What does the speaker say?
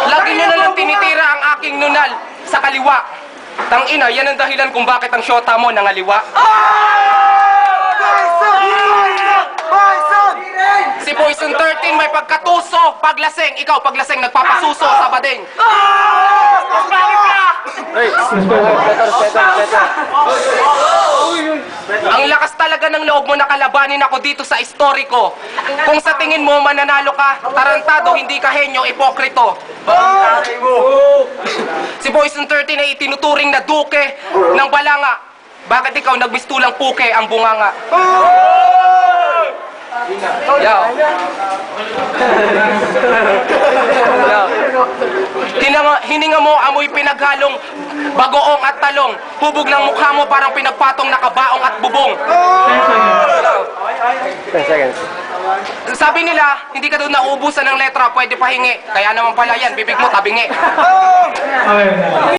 Lagi nyo nalang tinitira ang aking nunal sa kaliwa. Tangina, yan ang dahilan kung bakit ang syota mo nangaliwa. Si Poison 13 may pagkatuso. Paglaseng, ikaw paglaseng nagpapasuso sa bading. Ang lakas talaga ng loob mo na kalabanin ako dito sa istoriko. Kung sa tingin mo mananalo ka, tarantado, hindi ka henyo, ipokrito. Si Poison 13 ay itinuturing na duke ng balanga. Bakit ikaw nagmistulang puke ang bunganga? Yo. Hininga mo amoy pinaghalong bagoong at talong. Hubog ng mukha mo parang pinagpatong nakabaong at bubong. 10 seconds. Sabi nila, hindi ka doon nauubusan ng letra, pwede pahingi. Kaya naman pala yan, bibig mo tabingi.